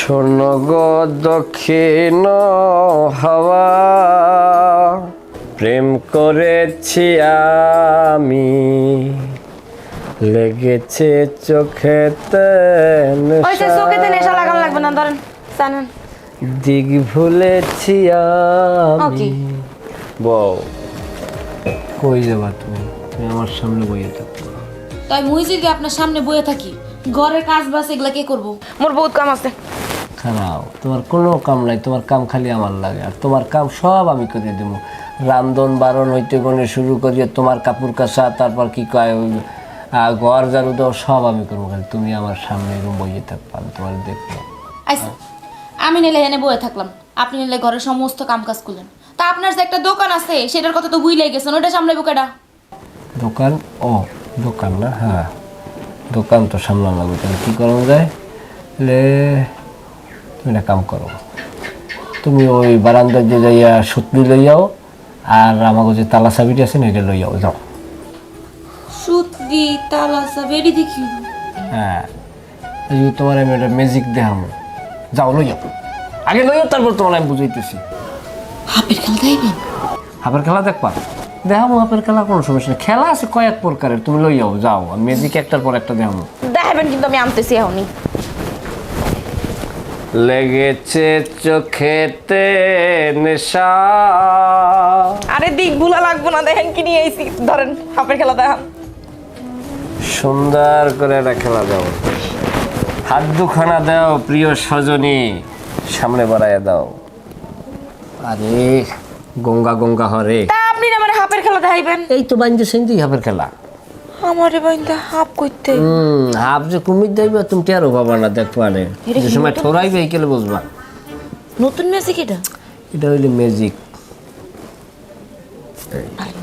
শোনো গো দক্ষিণ হাওয়া, প্রেম করেছি আমি, লেগেছে চোখেতে ওইসে চোখেতে নেশা লাগানো লাগবে না, ধরেন জানেন দিক ভুলেছি আমি। বউ কই যাবা তুমি? তুমি আমার সামনে বইয়ে থাকো। তাই মুই যদি আপনার সামনে বয়ে থাকি, ঘরের কাজ বাস এগুলা কে করবো? মোর বহুত কাম আছে। খারাপ, তোমার কোনো কাম নাই, তোমার কাম খালি আমার লাগে, আর তোমার কাম সব আমি করে দেবো। রান্ধন বারণ হইতে গনে শুরু করিয়ে তোমার কাপড় কাচা, তারপর কি কয় ঘর ঝাড়ু দেওয়া সব আমি করবো, খালি তুমি আমার সামনে এরকম বইয়ে থাকবো, আমি তোমার দেখবো। আচ্ছা, আমি নিলে এনে বয়ে থাকলাম, আপনি নিলে ঘরের সমস্ত কাম কাজ করলেন। তা আপনার যে একটা দোকান আছে সেটার কথা তো ভুলেই গেছেন, ওটা সামলাইবো কেডা? দোকান? ও দোকান না, হ্যাঁ দোকান তো সামলানো লাগবে। তাহলে কী করা যায়? তাহলে তুমি একটা কাম করো, তুমি ওই বারান্দায় যে যাইয়া সুতলি লই যাও, আর আমাকে যে তালা চাবিটি আছে না এটা লই যাও, যাও। সুতলি তালা বেরি দেখি। হ্যাঁ, এই যে তোমার আমি একটা ম্যাজিক দেখাবো, যাও লই যাও, আগে লই যাও, তারপর তোমার আমি বুঝাইতেছি। হাপের খেলা দেখাইবেন? হাপের খেলা দেখবা? দেখাবো, হাপের খেলা কোনো সমস্যা নেই, খেলা আছে কয়েক প্রকারের, তুমি লই যাও, যাও, ম্যাজিক একটার পর একটা দেখাবো। দেখাবেন কিন্তু আমি আনতেছি এখনই। লেগেছে চোখেতে নেশা। আরে দিক ভুলা লাগবো না, দেখেন কি নিয়ে আইছি, ধরেন হাপের খেলা দেখান। সুন্দর করে একটা খেলা দাও, হাত দুখানা দাও প্রিয় সজনী, সামনে বাড়াইয়া দাও। আরে গঙ্গা গঙ্গা হরে, তা আপনি না মানে হাপের খেলা দেখাইবেন? এই তো বাঞ্জে সেন্দি হাপের খেলা। আমারে বাইন্দা হাপ কইতে। হাফ যে কুমির দেখবে তুমি টেরো বাবা না, দেখবা না যে সময় ঠোরাইবে এই কেলে বুঝবা। নতুন ম্যাজিক এটা? এটা হইলে ম্যাজিক।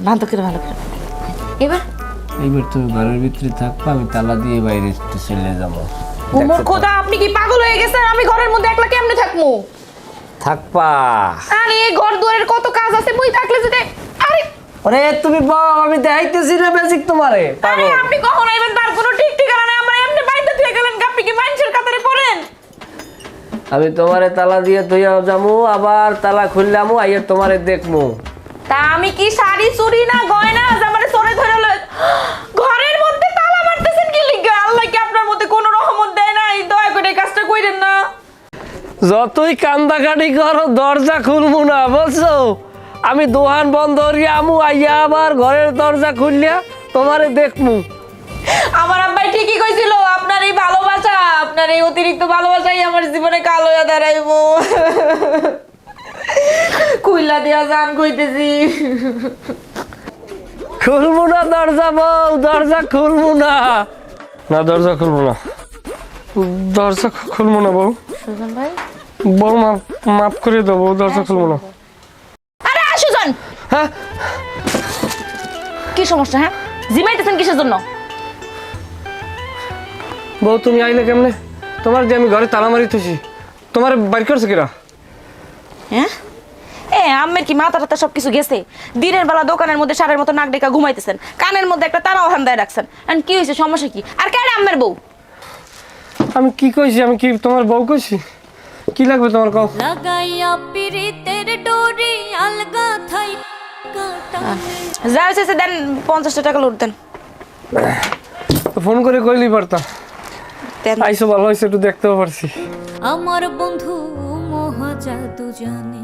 ভালো করে ভালো করে এবার। এইবার তুমি ঘরের ভিতরে থাকবা, আমি তালা দিয়ে বাইরে চলে যাবো। মোর খোদা, আপনি কি পাগল হয়ে গেছেন? আমি ঘরের মধ্যে একলা কেমনে থাকবো? থাকবা? আরে এই ঘর দুয়ারের কত কাজ আছে, বই থাকলে যদি। আরে আরে তুমি বাবা, আমি দেখাইতেছি না ম্যাজিক তোমারে। আরে আপনি কখন আইবেন তার কোনো ঠিক ঠিকানা নেই। আমরা এমনি বাইরে দিয়ে গেলেন, আপনি কি মানুষের কাতারে পড়েন? আমি তোমারে তালা দিয়ে ধুইয়া যামু, আবার তালা খুললামু, আইয়া তোমারে দেখমু। তা আমি কি শাড়ি চুরি না গয়না যে আমারে চোরে ধরে লয়? ঘরের মধ্যে তালা মারতেছেন কি লিগা? আল্লাহ কি আপনার মধ্যে কোনো রহমত দেয় নাই? দয়া করে এই কাজটা কইরেন না। যতই কান্দাকাটি করো দরজা খুলবো না, বলছো? আমি দোকান বন্ধ করিয়া আমু, আইয়া আবার ঘরের দরজা খুললিয়া তোমারে দেখমু। আমার আব্বাই ঠিকই কইছিল, আপনার এই ভালোবাসা, আপনার এই অতিরিক্ত ভালোবাসাই আমার জীবনে কালো হয়ে দাঁড়াইবো। কইলা দিয়া জান কইতেছি। খুলবো না দরজা বউ, দরজা খুলবো না। না দরজা খুলবো না, দরজা খুলবো না বউ। সুজন ভাই, বউ মাফ করে দেবো, দরজা খুলবো না। আরে সুজন, হ্যাঁ কি সমস্যা? হ্যাঁ জিমাইতেছেন কিসের জন্য? বউ তুমি আইলে কেমনে? তোমার যে আমি ঘরে তালা মারি থুছি, তোমার বাইর করছে কিরা? হ্যাঁ আম্মের কি মাথা টাথা সবকিছু গেছে? দিনের বেলা দোকানের মধ্যে সারের মতো নাক ডেকা ঘুমাইতেছেন, কানের মধ্যে একটা তারাও হান্দায় রাখছেন। এখন কি হয়েছে, সমস্যা কি? আর কেন আম্মের বউ? আমি কি কইছি? আমি কি তোমার বউ কইছি? কি লাগবে তোমার কও? লাগাইয়া পিরিতের ডোরি আলগা থাই কাটা। যা হয়েছে দেন, 50 টাকা লোড দেন। ফোন করে কইলি পারতাম। দেন। আইসো ভালো হয়েছে, একটু দেখতেও পারছি। আমার বন্ধু মহা জাদু জানে।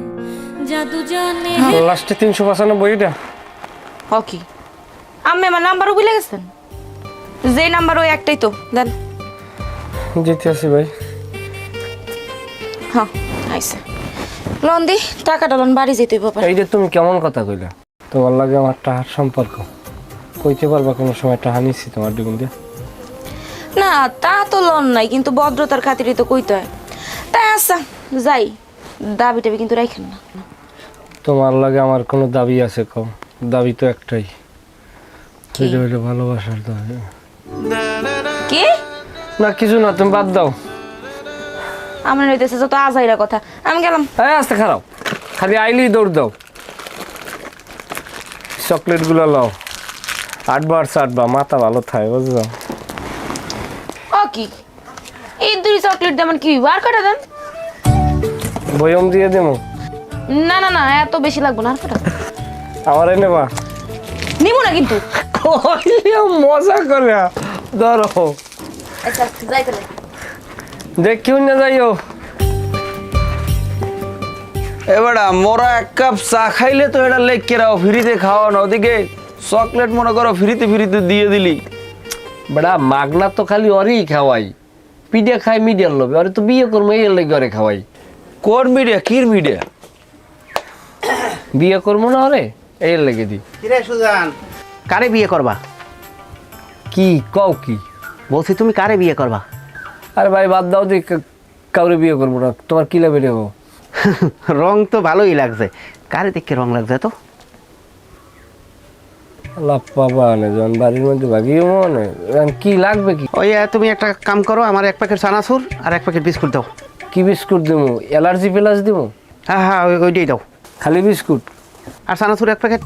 লাস্টে 395 এটা কি আম্মে আমার নাম্বারও ভুলে গেছেন? যে নাম্বার ওই একটাই তো, দেন। যেতে আসি ভাই। হ্যাঁ আইসে লোন দি, টাকাটা লোন বাড়ি যেতে ব্যাপার। এই যে তুমি কেমন কথা কইলা? তোমার লাগে আমার টাহার সম্পর্ক কইতে পারবা কোনো সময় টাহা নিছি তোমার দিগুন দিয়ে? না তা তো লোন নাই, কিন্তু ভদ্রতার খাতিরই তো কইতে হয়। তাই আচ্ছা যাই, দাবি টাবি কিন্তু রাখেন না। তোমার লাগে আমার কোনো দাবি আছে কম? দাবি তো একটাই, এটা হইলো ভালোবাসার দাবি। কি না কিছু না, তুমি বাদ দাও। আমার হইতেছে যত আজাইরা কথা, আমি গেলাম। এই আস্তে খারাপ, খালি আইলি দৌড় দাও। চকলেট গুলো লাও, 8 বার 7 বার, মাথা ভালো থাকে বুঝছো? ও কি এই দুই চকলেট দেন কি বার করে দেন? বয়ম দিয়ে দেবো। না না না, এত বেশি লাগবে না, আর কটা আমার নেবা নিব না কিন্তু। কইলে মজা করে ধরো, আচ্ছা যাই তাহলে। দেখিও না যাইও। এবারে মোরা এক কাপ চা খাইলে তো এটা লেখ কেরাও ফ্রিতে খাওয়ানো, ওদিকে চকলেট মনে করো ফ্রিতে ফ্রিতে দিয়ে দিলি। বেড়া মাগনা তো খালি অরেই খাওয়াই, পিডিয়া খাই মিডিয়ার লোভে, অরে তো বিয়ে করবো এই লেগে অরে খাওয়াই। কোন মিডিয়া কির মিডিয়া? বিয়ে করবো না অরে এই লেগে দি। কিরে সুজান, কারে বিয়ে করবা? কি কও কি? বলছি তুমি কারে বিয়ে করবা? আরে ভাই বাদ দাও দি, কাউরে বিয়ে করবো না। তোমার কি লাগবে রে? রং তো ভালোই লাগছে, কারে দেখে রং লাগছে তো? আল্লাহ বাবা না যখন বাড়ির মধ্যে ভাগিয়ে মনে কি লাগবে কি? ওই তুমি একটা কাম করো, আমার এক প্যাকেট চানাচুর আর এক প্যাকেট বিস্কুট দাও। কি বিস্কুট দেবো? অ্যালার্জি প্লাস দেবো? হ্যাঁ হ্যাঁ ওইটাই দাও। খালি বিস্কুট আর চানাচুর এক প্যাকেট।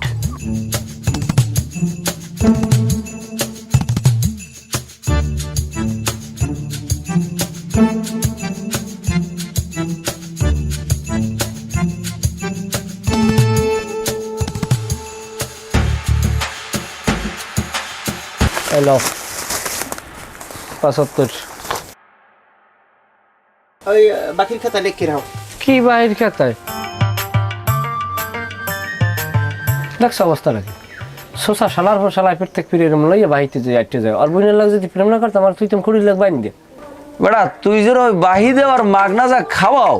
এলো 75। ওই বাকির খাতা লিখে রাখো। কি বাহির খাতায় দেখছো অবস্থা নাকি? শোষা শালার পর শালায় প্রত্যেক ফিরে এরম লইয়া বাহিতে যে আটটে যায়। আর বোনের লাগ যদি প্রেম না করতো আমার তুই তুমি কুড়ি লাখ বাইন দে। বেড়া তুই যে ওই বাহি দেওয়ার মাগনা যা খাওয়াও,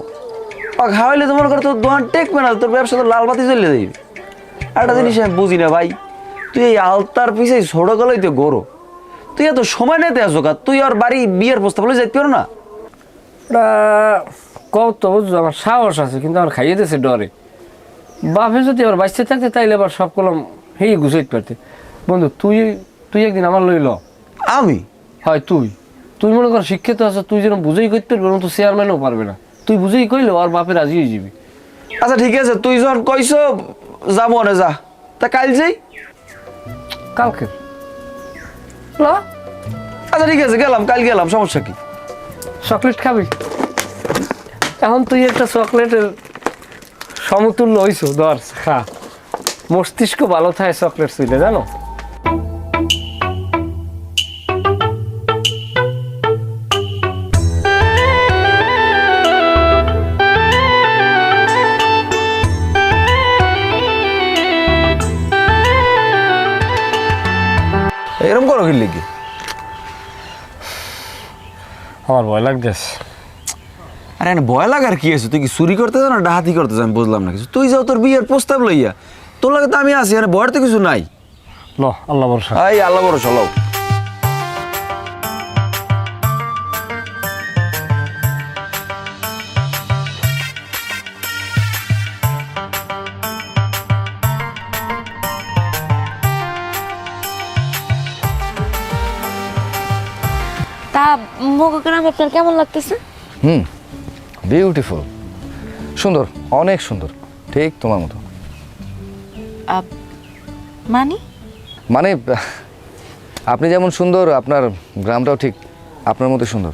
বা খাওয়াইলে তোমার করে তোর দোকান টেকবে না, তোর ব্যবসা তো লাল বাতি জ্বলে যাবে। একটা জিনিস আমি বুঝি না ভাই, তুই এই আলতার পিছিয়ে ছোট গলাই তো গরো, তুই এত সময় নিতে আসো কা? তুই আর বাড়ি বিয়ের প্রস্তাব বলে যাইতে পারো না? ওটা কত বুঝছো, আমার সাহস আছে কিন্তু আমার খাইয়ে দিয়েছে ডরে। বাপে যদি আবার বাঁচতে থাকতে তাইলে আবার সব কলম হেই গুছাইতে পারতে। বন্ধু তুই তুই একদিন আমার লইল। আমি হয় তুই তুই মনে কর শিক্ষিত আছো, তুই যেন বুঝেই করতে পারবি তো চেয়ারম্যানও পারবে না। তুই বুঝেই কইলো আর বাপে রাজি হয়ে যাবি। আচ্ছা ঠিক আছে, তুই যখন কইস যাবো না, যা তা কাল যাই। কালকে আচ্ছা ঠিক আছে গেলাম, কাল গেলাম, সমস্যা কি? চকলেট খাবি? এখন তুই একটা চকলেটের সমতুল্য হইছো, ধর খা, মস্তিষ্ক ভালো থাকে চকলেট ছুঁইলে, জানো? এরকম করো কি লিখে? আমার ভয় লাগতেছে। আরে এখানে ভয় লাগার কি আছে? তুই কি চুরি করতে যাও না ডাহাতি করতে যাও? আমি বুঝলাম না কিছু। তুই যাও তোর বিয়ের প্রস্তাব লইয়া, তোর লাগে তো আমি আছি, এখানে ভয়ের তো কিছু নাই। ল আল্লাহ ভরসা। এই আল্লাহ বড় চলো। তা মোগগ্রাম আপনার কেমন লাগতেছে? বিউটিফুল, সুন্দর, অনেক সুন্দর, ঠিক তোমার মতো। মানে মানে আপনি যেমন সুন্দর, আপনার গ্রামটাও ঠিক আপনার মতো সুন্দর।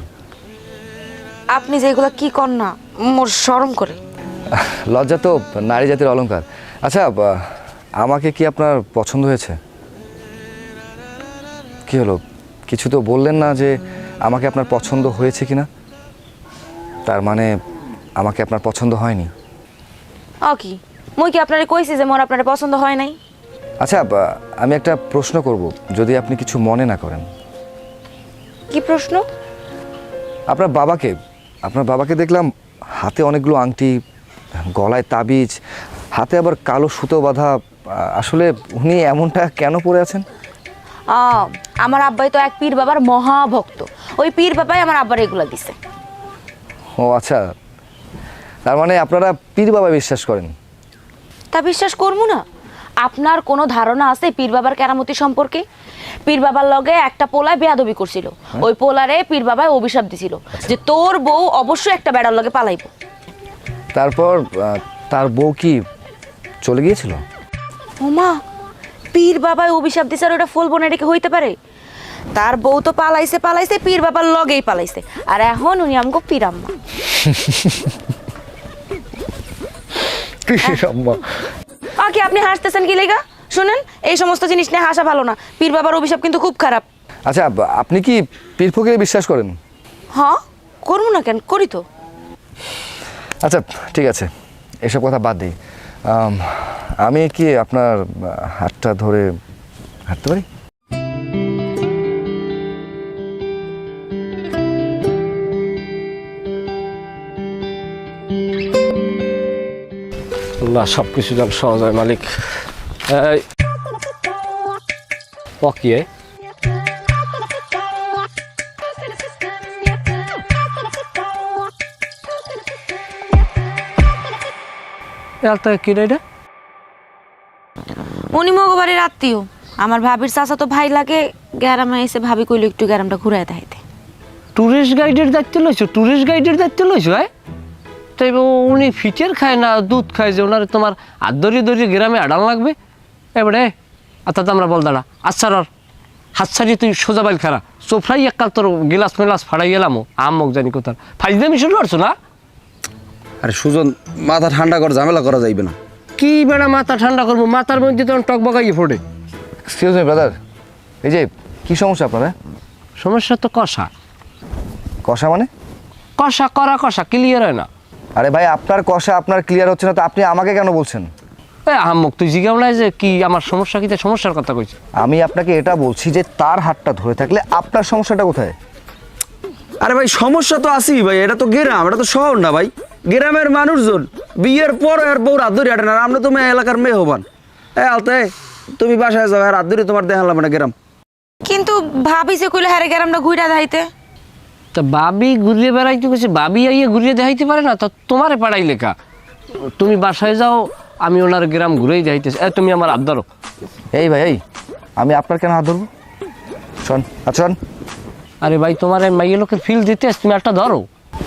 আপনি যেগুলো কি কর না, মোর শরম করে। লজ্জা তো নারী জাতির অলংকার। আচ্ছা, আমাকে কি আপনার পছন্দ হয়েছে? কি হলো, কিছু তো বললেন না যে আমাকে আপনার পছন্দ হয়েছে কিনা। তার মানে আমাকে আপনার পছন্দ হয়নি। কি মুই কি আপনারে কইছি যে মোর আপনারে পছন্দ হয় নাই? আচ্ছা, আমি একটা প্রশ্ন করব, যদি আপনি কিছু মনে না করেন। কি প্রশ্ন? আপনার বাবাকে দেখলাম হাতে অনেকগুলো আংটি, গলায় তাবিজ, হাতে আবার কালো সুতো বাঁধা। আসলে উনি এমনটা কেন পরে আছেন? আমার আব্বাই তো এক পীর বাবার মহাভক্ত, ওই পীর বাবাই আমার আব্বার এগুলা দিছে। ও আচ্ছা, তার মানে আপনারা পীর বাবা বিশ্বাস করেন? তা বিশ্বাস করবো না? আপনার কোনো ধারণা আছে পীর বাবার কেরামতি সম্পর্কে? পীর বাবার লগে একটা পোলায় বেয়াদবি করছিল, ওই পোলারে পীর বাবায় অভিশাপ দিছিল যে তোর বউ অবশ্যই একটা বেড়ার লগে পালাইবো। তারপর তার বউ কি চলে গিয়েছিল? ওমা, পীর বাবায় অভিশাপ দিছে আর ওটা ফলবো না, এটা কি হইতে পারে? তার বউ তো পালাইছে, পীর বাবার লগেই পালাইছে, আর এখন উনি আমগো পীর আম্মা। প্লিজ আম্মা। আগে আপনি হাসতেছেন কি লেগা? শুনেন, এই সমস্ত জিনিস নিয়ে হাসা ভালো না। পীর বাবার অভিশাপ কিন্তু খুব খারাপ। আচ্ছা, আপনি কি পীর ফকিরে বিশ্বাস করেন? হ্যাঁ, করবো না কেন, করি তো। আচ্ছা ঠিক আছে, এসব কথা বাদ দিই। আমি কি আপনার হাতটা ধরে হাঁটতে পারি? আল্লাহ সব কিছু যেন সহজ হয় মালিক। এই ও কি কি রে এটা? উনি মগবাড়ির আত্মীয়, আমার ভাবির চাচা তো ভাই লাগে। গ্যারামে এসে ভাবি কইলো একটু গ্যারামটা ঘুরাই দেখাইতে। ট্যুরিস্ট গাইডের দায়িত্ব লইছো? ট্যুরিস্ট গাইডের দায়িত্ব লইছো? তাই উনি ফিটের খায় না দুধ খায় যে ওনার তোমার হাত ধরিয়ে ধরিয়ে গ্রামে আড়াল লাগবে? এবারে অর্থাৎ আমরা বল দাঁড়া আচ্ছা হাত ছাড়িয়ে তুই সোজা বাইল খারা সোফরাই একাল তোর গিলাস মেলাস ফাড়াই গেলাম আমক জানি কোথার ফাইজদামি শুরু করছো না? আরে সুজন, মাথা ঠান্ডা কর, ঝামেলা করা যাইবে না। কি বেড়া মাথা ঠান্ডা করবো? মাথার মধ্যে তখন টকবকাইয়ে ফোটে। এক্সকিউজ মি ব্রাদার, এই যে কি সমস্যা আপনার? সমস্যা তো কষা। কষা মানে? কষা করা কষা ক্লিয়ার হয় না। আরে ভাই, আপনার কষা আপনার ক্লিয়ার হচ্ছে না তো আপনি আমাকে কেন বলছেন? আহম্মক তুই জিজ্ঞাসা নাই যে কি আমার সমস্যা, কি সমস্যার কথা কইছি? আমি আপনাকে এটা বলছি যে তার হাতটা ধরে থাকলে আপনার সমস্যাটা কোথায়? আরে ভাই সমস্যা তো আছেই ভাই, এটা তো গ্রাম, এটা তো শহর না ভাই। গ্রামের মানুষজন বিয়ের পর আর বউ রাত ধরে হাঁটে না। আমরা তো মেয়ে এলাকার মেয়ে হবান। আলতে তুমি বাসায় যাও, রাত ধরে তোমার দেখালাম না গ্রাম। কিন্তু ভাবি যে কইলো হ্যাঁ গ্যারামটা ঘুরা দেখাইতে। তা বাবি ঘুরিয়ে বেড়াইতে গেছে, বাবি আইয়ে ঘুরিয়ে দেখাইতে পারে না? তো তোমারে পাড়াই লেখা, তুমি বাসায় যাও, আমি ওনার গ্রাম ঘুরেই দেখাইতেছি। তুমি আমার হাত ধরো। এই ভাই, এই আমি আপনার কেন হাত ধরবো? শোন, আচ্ছা শোন। আরে ভাই তোমার মাইয়ে লোকের ফিল দিতে তুমি একটা ধরো।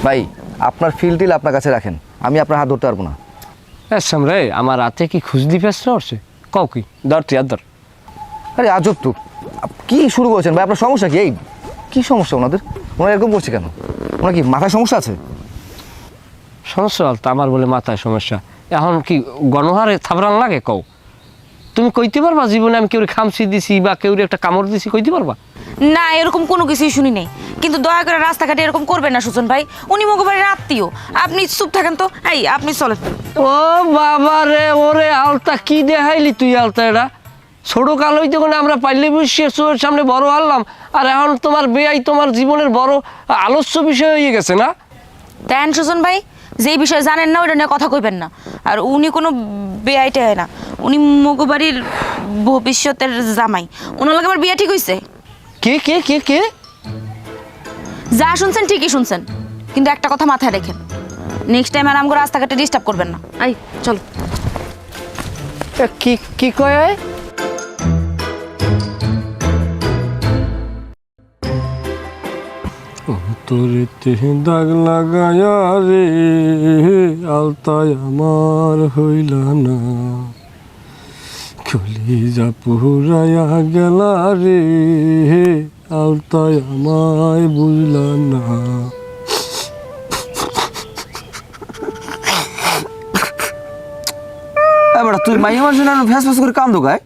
ভাই আপনার ফিল টিল আপনার কাছে রাখেন, আমি আপনার হাত ধরতে পারবো না। এসম রে, আমার হাতে কি খুঁজদি ফেসটা উঠছে? কও কি ধর, তুই হাত ধর। আরে আজব তো, কি শুরু করেছেন ভাই? আপনার সমস্যা কি? এই কী সমস্যা ওনাদের? ওনারা এরকম করছে কেন? ওনার কি মাথায় সমস্যা আছে? সমস্যা বলতো আমার বলে মাথায় সমস্যা? এখন কি গণহারে থাবরান লাগে? কও তুমি কইতে পারবা জীবনে আমি কেউ খামচি দিছি বা কেউ একটা কামড় দিছি? কইতে পারবা? না, এরকম কোনো কিছুই শুনি নাই। কিন্তু দয়া করে রাস্তাঘাটে এরকম করবেন না সুজন ভাই। উনি মগবাড়ির আত্মীয়, আপনি চুপ থাকেন তো। এই আপনি চলেন। ও বাবা রে, ওরে আলতা কি দেখাইলি তুই? আলতা এটা ছোট কাল হইতে কোনো আমরা পাইলে বসে চোখের সামনে বড় আনলাম, আর এখন তোমার বেয়াই তোমার জীবনের বড় আলোচ্য বিষয় হয়ে গেছে না? দেন সুজন ভাই, যেই বিষয়ে জানেন না ওইটা নিয়ে কথা কইবেন না। আর উনি কোনো বেআইটে হয় না, উনি মগবাড়ির ভবিষ্যতের জামাই। ওনার লগে আমার বিয়ে ঠিক হইছে। কে কে কে কে? যা শুনছেন ঠিকই শুনছেন, কিন্তু একটা কথা মাথায় রাখেন, নেক্সট টাইম আর আমগো রাস্তাঘাটে ডিস্টার্ব করবেন না। আই চলো। কি কি কয়? তোরেতে দাগ লাগায়া রে আলতায় আমার হইল না, কলিজা পুরাইয়া গেলা রে আলতায় আমায় বুঝল না। বেটা তুই মাইয়া মানুষ না ফ্যাস ফ্যাস করে কাম দোকায়?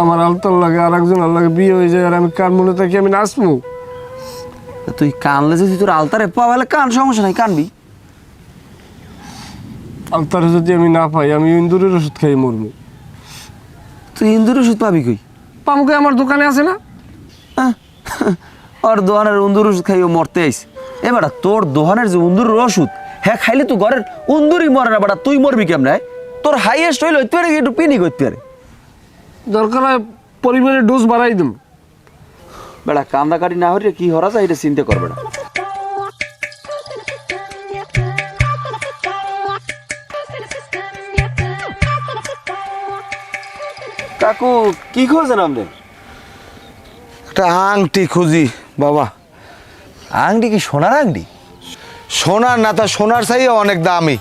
আমার আলতার লাগে আর একজন লাগে বিয়ে হয়ে যায়, আর আমি কান মনে থাকি আমি নাচবো? তুই কানলে যদি তোর আলতারে পাওয়ালে কান, সমস্যা নাই, কানবি। আলতারে যদি আমি না পাই আমি ইন্দুরের ওষুধ খাই মরবো। তুই ইন্দুর ওষুধ পাবি কই? পামুকে আমার দোকানে আছে না? আর দোহানের উন্দুর ওষুধ খাইও মরতে আইস। বেটা তোর দোহানের যে উন্দুর ওষুধ হ্যাঁ খাইলে তুই ঘরের উন্দুরই মরে না। বেটা তুই মরবি কেমন? তোর হাইয়েস্ট হইলে হইতে পারে একটু পিনি করতে পারে। দরকার হয় পরিমাণের ডোজ বাড়াই দেব। বেটা কান্দাকাটি না হলে কি হরা যায় এটা চিন্তা কর বেটা। কাকু কি খোঁজেন আপনি? একটা আংটি খুঁজি বাবা। আংটি কি সোনার আংটি? সোনার না, তা সোনার চাইও অনেক দামি।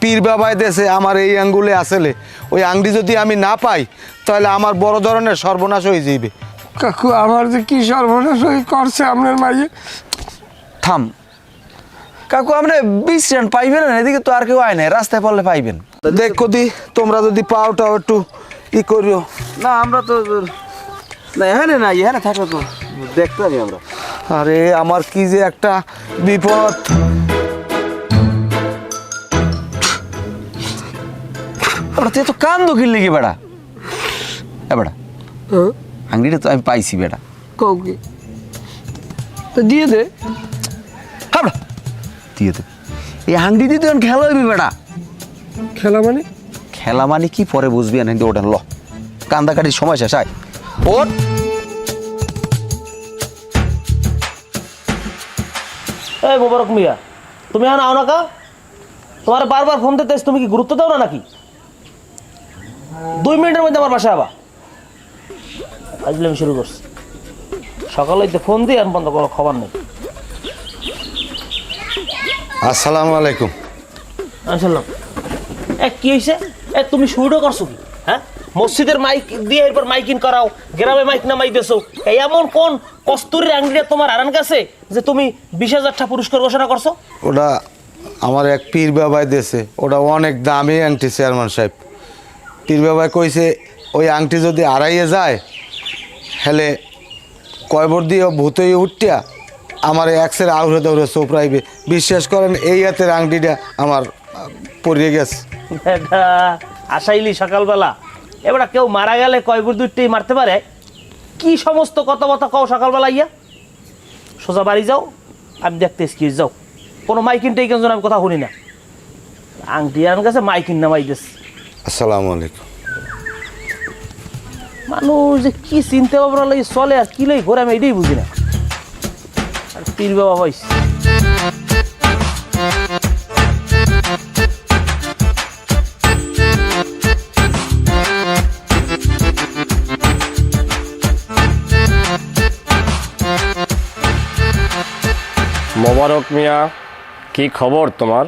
পীর বাবাই দেশে আমার এই আঙ্গুলে আসলে ওই আংটি যদি আমি না পাই তাহলে আমার বড় ধরনের সর্বনাশ হয়ে যাবে। কাকু আমার যে কি সর্বনাশ হয়ে করছে আপনার মাইয়ে। থাম, কাকু আপনি বিশ্রাম পাইবেন না, এদিকে তো আর কেউ আয় নাই, রাস্তায় পড়লে পাইবেন। দেখো দি তোমরা যদি পাওটাও একটু ই করিও। না আমরা তো না এখানে না, এখানে থাকলে তো দেখতে পারি আমরা। আরে আমার কি যে একটা বিপদ। তুই তো কান দখিল লেগে বেড়া, এ বেড়া আংটিটা তো আমি পাইছি বেটা। কাউকে তো দিয়ে দে। হ্যাঁ বেড়া দিয়ে দে, এই আংটি দিয়ে তুই খেলা হইবি বেটা। খেলা মানে? খেলা মানে কি পরে বুঝবি না, কিন্তু ওটা ল কান্দা কাটির সময় শেষ। আয় ওর এই মোবারক মিয়া, তুমি এখন আও না কা? তোমার বারবার ফোন দিতে, তুমি কি গুরুত্ব দাও না নাকি? 2 মিনিটের মধ্যে আমার বাসায় আবা। আজকে আমি শুরু করছি, সকালে ফোন দিই আর বন্ধ, কোনো খবর নেই। আসসালামু আলাইকুম। শুনলাম কি হয়েছে? তুমি শুরুটা করছো কি? হ্যাঁ, মসজিদের মাইক দিয়ে এরপর মাইকিং করাও, গ্রামে মাইক নামাই দিয়েছো। এমন কোন কস্তুরির আংটিটা তোমার আরান কাছে যে তুমি 20,000 টাকা পুরস্কার ঘোষণা করছো? ওটা আমার এক পীর বাবাই দিয়েছে, ওটা অনেক দামি আংটি চেয়ারম্যান সাহেব। পীর বাবাই কইছে ওই আংটি যদি আড়াইয়ে যায় হেলে কয়বর দিয়ে ভূতই উঠিয়া আমার একসের আউড়ে দৌড়ে চোপড়াইবে। বিশ্বাস করেন এই হাতের আংটিটা আমার পড়িয়ে গেছে। আসাইলি সকালবেলা, এবার কেউ মারা গেলে কয়বর দুইটাই মারতে পারে? কি সমস্ত কথা কও সকালবেলা ইয়া? সোজা বাড়ি যাও, আমি দেখতে কি যাও, কোনো মাইকিন টাইকিন জন্য আমি কথা শুনি না। আংটি আমার কাছে মাইকিন নামাই দিস। আসসালামু আলাইকুম। মানুষ যে কি চিন্তা ভাবনা লাগে চলে আর কি লাগে ঘরে, আমি এটাই বুঝি না। আর পীর বাবা হয়েছে। মোবারক মিয়া, কি খবর তোমার?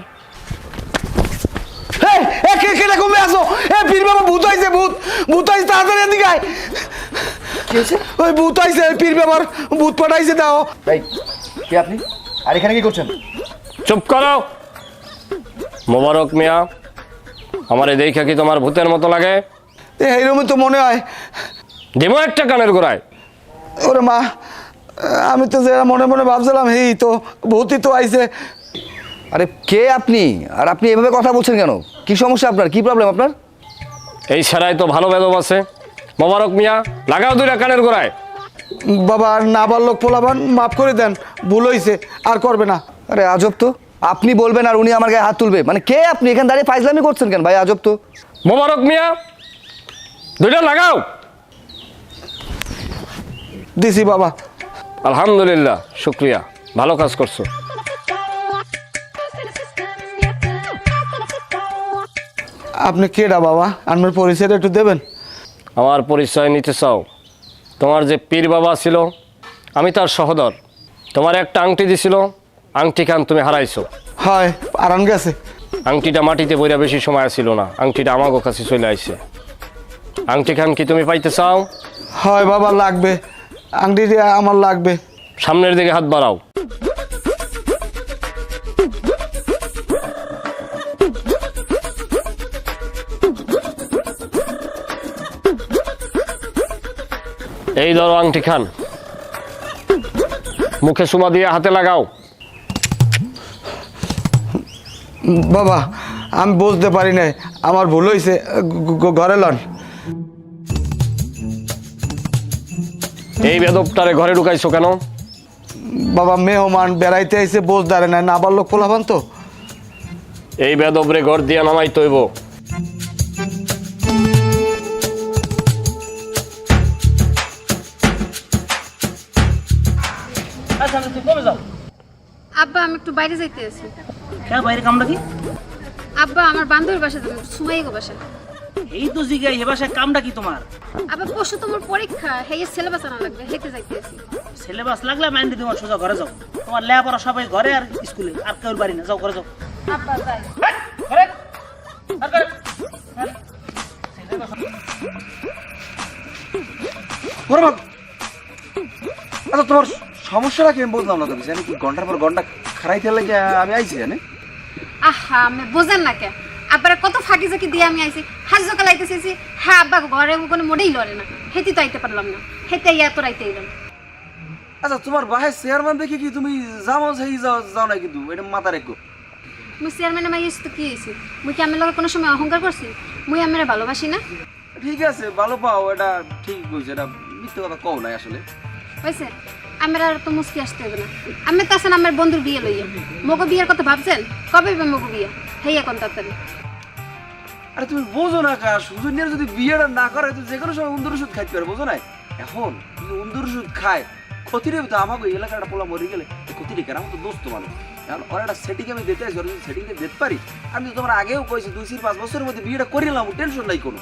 কমে আসো, পীর বাবা ভূত আইছে, ভূত আইছে, তাড়াতাড়ি এদিকে আয়। ওই ভূত আইছে, পীর বাবার ভূত পাঠাইছে। দাও কি আপনি আর এখানে কি করছেন? চুপ করো। মোবারক মিয়া, আমার এই দেখা কি তোমার ভূতের মতো লাগে? এইরকমই তো মনে হয়। দিমো একটা কানের গোড়ায়। ওরে মা, আমি তো যেটা মনে মনে ভাবছিলাম এই তো ভূতই তো আইছে। আরে কে আপনি, আর আপনি এভাবে কথা বলছেন কেন? কি সমস্যা আপনার, কি প্রবলেম আপনার? এই ছাড়াই তো ভালো বেদব আছে। মোবারক মিয়া, লাগাও 2টা কানের গোড়ায়। বাবা না লোক পোলাবান, মাফ করে দেন, ভুল হয়েছে, আর করবে না। আরে আজব তো, আপনি বলবেন আর উনি আমার গায়ে হাত তুলবে, মানে কে আপনি? এখানে দাঁড়িয়ে ফাইজলামি করছেন কেন ভাই? আজব তো। মোবারক মিয়া, 2টা লাগাও। দিছি বাবা। আলহামদুলিল্লাহ, শুক্রিয়া, ভালো কাজ করছো। আপনি কেডা বাবা? আমার পরিচয়টা একটু দেবেন? আমার পরিচয় নিতে চাও? তোমার যে পীর বাবা ছিল, আমি তার সহোদর। তোমার একটা আংটি দিছিল, আংটি খান তুমি হারাইছো। হয় আরাম গেছে। আংটিটা মাটিতে বইরা বেশি সময় ছিল না, আংটিটা আমাগো কাছে চলে আইছে। আংটি খান কি তুমি পাইতে চাও? হয় বাবা, লাগবে, আংটি আমার লাগবে। সামনের দিকে হাত বাড়াও। এই ধরো আংটি খান, মুখে চুমা দিয়ে হাতে লাগাও। বাবা আমি বুঝতে পারি নাই, আমার ভুল হয়েছে, ঘরে লন। এই বেদবটারে ঘরে ঢুকাইছো কেন? বাবা মেহমান বেড়াইতে আইছে, বোঝ দাঁড়ে না, নাবার লোক পোলাবান তো। এই বেদবরে ঘর দিয়া নামাই তৈব। তুই কবে যাও? আব্বা আমি একটু বাইরে যাইতে আছি। কেন বাইরে কামটা কি? আব্বা আমার বান্ধবীর বাসা যাবো, সুমাইগো বাসা। এই তো জিগাই, এ বাসায় কামটা কি তোমার? আব্বা পরশু তোমার পরীক্ষা, হেই সিলেবাস আনা লাগবে, হেঁটে যাইতে আছি। সিলেবাস লাগলে মাইন্ডে তোমার সোজা ঘরে যাও। তোমার লেখাপড়া সবাই ঘরে আর স্কুলে, আর কেউ বাড়ি না। যাও ঘরে যাও। আব্বা যাই। আচ্ছা তোমার সমস্যাটা কি আমি বুঝলাম না তো কিছু, কি ঘন্টার পর ঘন্টা খারাইতে লাগে আমি আইছি জানে। আহা আমি বোঝেন না কে আব্বার কত ফাঁকি জাকি দিয়ে আমি আইছি হাজ সকাল আইতেছি হ্যাঁ আব্বা ঘরে কোনো মোটেই লড়ে না হেতি তো আইতে পারলাম না হেতে এত রাইতে এলাম। আচ্ছা তোমার বাহের চেয়ারম্যান দেখি কি তুমি যাও সেই যাও না কিন্তু এটা মাথা রেখো। মুই চেয়ারম্যানে মাই এসে তো কি হয়েছে মুই কি আমার লগে কোনো সময় অহংকার করছি মুই আমার ভালোবাসি না। ঠিক আছে ভালো পাও, এটা ঠিক বলছে, এটা মিথ্যে কথা কও নাই আসলে। হয়েছে আমার আর তো মুস্কি আসতে হবে না। আমি তো আছেন আমার বন্ধুর বিয়ে লইয়া মগো বিয়ের কথা ভাবছেন কবে মগো বিয়ে হেই এখন তাড়াতাড়ি। আরে তুমি বোঝো না কা সুজনিয়ার যদি বিয়েটা না করে তো যে কোনো সময় উন্দুর ওষুধ খাইতে পারে, বোঝো না? এখন যদি উন্দুর ওষুধ খায় ক্ষতিরে তো আমাকে এলাকাটা পোলা মরে গেলে ক্ষতিরে কেন, আমার তো দোস্ত মানুষ। এখন ওর একটা সেটিং আমি দিতে আসি, ওর যদি সেটিংটা দিতে পারি আমি তো তোমার আগেও কইছি 2-5 বছরের মধ্যে বিয়েটা করে নিলাম, টেনশন নাই কোনো।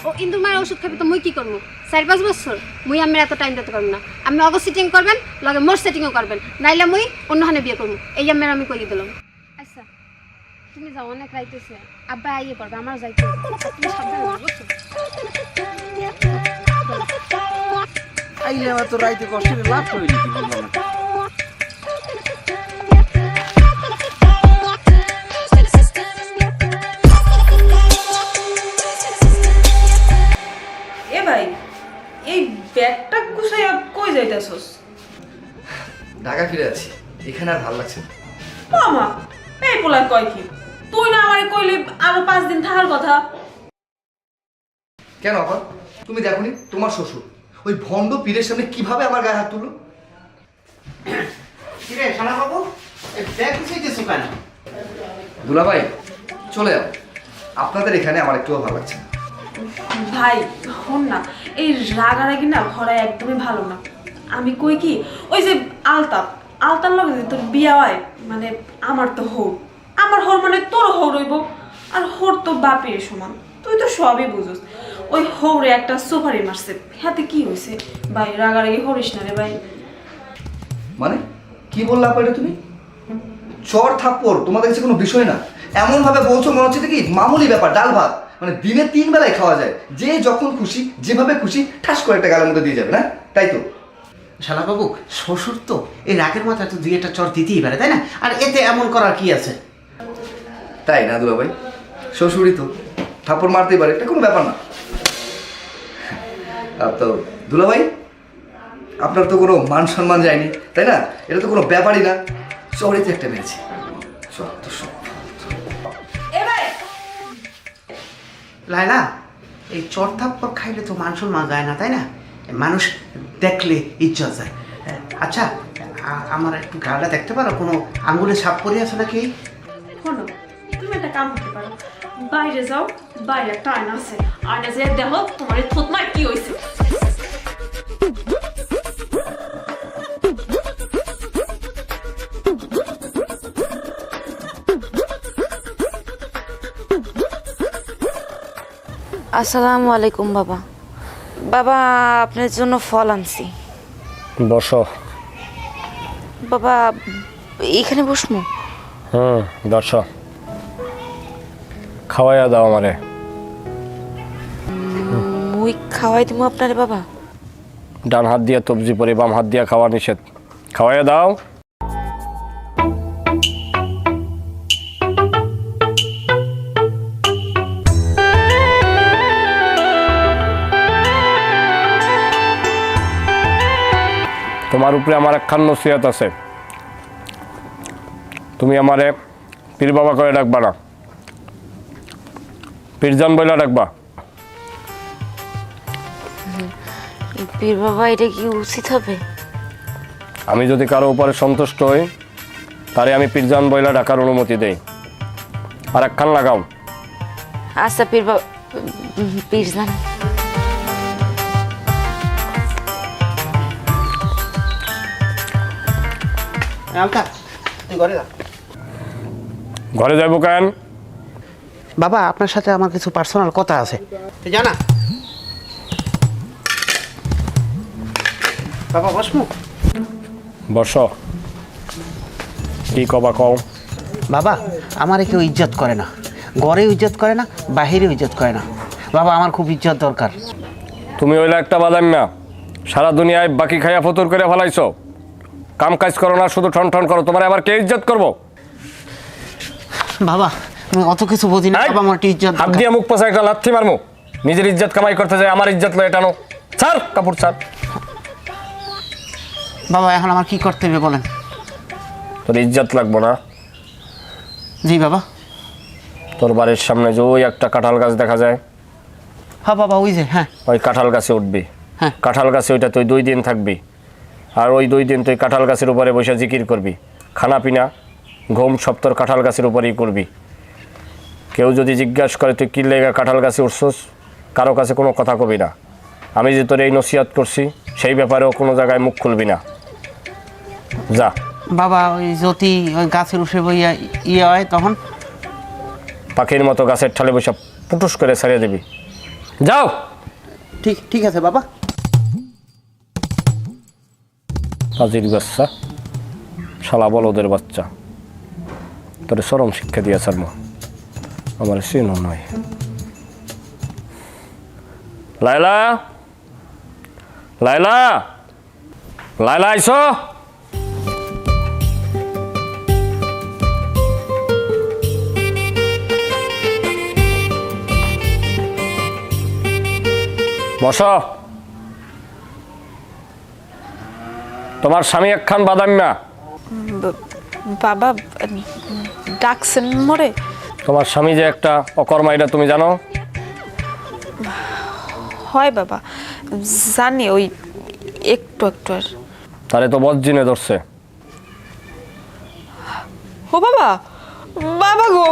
ও ইন্দুর মায়ের ওষুধ খাবি তো মুই কি করবো 4-5 বছর মুই আমার এত টাইম দিতে পারবো না। আমি অগ সেটিং করবেন লগে মোর সেটিংও করবেন নাইলে মুই অন্যখানে বিয়ে করবো এই আমার আমি কইয়ে দিলাম। আচ্ছা তুমি যাও অনেক রাইতেছে আব্বা আইয়ে পড়বে আমার যাইতে তুমি সাবধানে বুঝছো। আইলে আমার তো রাইতে কষ্ট লাভ হইনি কি বললাম না। এ ভাই এই ব্যাগটা গুছাইয়া কই যাইতাছস? ঢাকা ফিরে আছি, এখানে আর ভালো লাগছে না। মামা এই পোলা কয় কি তুই না আমারে কইলি আরো 5 দিন থাকার কথা। কেন আপা তুমি দেখোনি তোমার শ্বশুর ওই ভণ্ড পীরের সামনে কিভাবে আমার গায়ে হাত তুললো? কিরে শালা বাবু এই ব্যাগ গুছাইতেছো কেন? দুলাভাই চলে যাও, আপনাদের এখানে আমার একটুও ভালো লাগছে না। ভাই হন না এই রাগারাগি না ঘরে একদমই ভালো না। আমি কই কি ওই যে আলতার লগে যে তোর বিয়া হয় মানে আমার তো হর আমার হর মানে তোর হর হইব আর হর তো বাপের সমান তুই তো সবই বুঝোস। ওই হরে একটা সুপারি মারছে হাতে কি হয়েছে ভাই রাগারাগি হরিস না রে ভাই। মানে কি বললা আপা এটা তুমি? চর থাপ্পড় তোমাদের কাছে কোনো বিষয় না, এমন ভাবে বলছো মনে হচ্ছে কি মামুলি ব্যাপার, ডাল ভাত মানে দিনে 3 বেলায় খাওয়া যায়, যে যখন খুশি যেভাবে খুশি ঠাস করে একটা গালের মধ্যে দিয়ে যাবে না, তাই তো? শালা বাবু শ্বশুর তো এই রাগের মাথায় তো 2-1টা চর দিতেই পারে তাই না, আর এতে এমন করার কি আছে? তাই না দুলাভাই, শ্বশুরই তো থাপ্পড় মারতেই পারে, এটা কোনো ব্যাপার না। তো দুলাভাই আপনার তো কোনো মান সম্মান যায়নি তাই না, এটা তো কোনো ব্যাপারই না, চরিত্র একটা মেরেছি। লাইলা এই চর থাপ্পড় খাইলে তো মান সম্মান যায় না তাই না, মানুষ দেখলে ইজ্জত যায়। আচ্ছা আমার একটু গাটা দেখতে পারো, কোনো আঙ্গুলে ছাপ পরে আছে নাকি? শোনো তুমি একটা কাম করতে পারো, বাইরে যাও, বাইরে একটা আয়না আছে, আয়না যে দেখো তোমার এই থুতমার কি হয়েছে। আসসালামু আলাইকুম বাবা। বাবা আপনার জন্য ফল আনছি। বসো। বাবা এখানে বসমু? বসো, খাওয়াইয়া দাও আমারে। মুই খাওয়াই দিব আপনারে বাবা? ডান হাত দিয়া তবজি পরে বাম হাত দিয়া খাওয়া নিষেধ, খাওয়াইয়া দাও। তোমার উপরে আমার একখান নসিহত আছে, তুমি আমারে পীর বাবা করে ডাকবা না, পীরজান বইলা ডাকবা। পীর বাবা এটা কি উচিত হবে? আমি যদি কারো উপরে সন্তুষ্ট হই তারে আমি পীরজান বইলা ডাকার অনুমতি দেই। আর একখান লাগাও। আচ্ছা পীর বাবা, পীরজান। তুই ঘরে যা। ঘরে যাবো কেন? বাবা আপনার সাথে আমার কিছু পার্সোনাল কথা আছে, তুই জানা। বাবা বসমু? বসো, কি কবা কও। বাবা আমার কেউ ইজ্জত করে না, ঘরে ইজ্জত করে না, বাহিরে ইজ্জত করে না। বাবা আমার খুব ইজ্জত দরকার। তুমি হইলে একটা বাদাম না, সারা দুনিয়ায় বাকি খাইয়া ফতুর করে ফেলাইছো। কাম কাজ করো না, শুধু ঠন ঠন করো। তোমার আবার কে ইজ্জত করবো? বাবা আমি অত কিছু বুঝি না এই, বাবা, আমার একটু ইজ্জত হাত দিয়ে মুখ পোছা একটা লাথি মারমু। নিজের ইজ্জত কামাই করতে যায়, আমার ইজ্জত লয় এটানো। ছাড় কাপড় ছাড়। বাবা এখন আমার কি করতে হবে বলেন? তোর ইজ্জত লাগবো না? জি বাবা। তোর বাড়ির সামনে যে ওই একটা কাঁঠাল গাছ দেখা যায়, হ্যাঁ বাবা ওই যে, হ্যাঁ ওই কাঁঠাল গাছে উঠবি। হ্যাঁ। কাঁঠাল গাছে ওইটা তুই 2 দিন থাকবি, আর ওই 2 দিন তুই কাঁঠাল গাছের উপরে বসে জিকির করবি। খানা পিনা ঘুম সব তোর কাঁঠাল গাছের উপরেই করবি। কেউ যদি জিজ্ঞাসা করে তুই কি লেগা কাঁঠাল গাছে উঠছস, কারো কাছে কোনো কথা কবি না। আমি যে তোর এই নসিহত করছি সেই ব্যাপারেও কোনো জায়গায় মুখ খুলবি না। যা। বাবা ওই যদি ওই গাছের উঠে বইয়া ইয়ে হয় তখন? পাখির মতো গাছের ঠালে বসে পুটুস করে ছাড়িয়ে দিবি। যাও। ঠিক ঠিক আছে বাবা। পাজির বাচ্চা, শালা বলদের বাচ্চা, তোর চরম শিক্ষা দিয়ে ছাড়ব। আমার চিনো নয়। লাইলা, লাইলা, লাইলা আইসো। বসো। তোমার স্বামী একখান বাদাম না। বাবা ডাকছেন মরে? তোমার স্বামী যে একটা অকর্মা, এটা তুমি জানো? হয় বাবা জানি, ওই একটু একটু আর। তাহলে তো বজ্জিনে ধরছে। ও বাবা, বাবা গো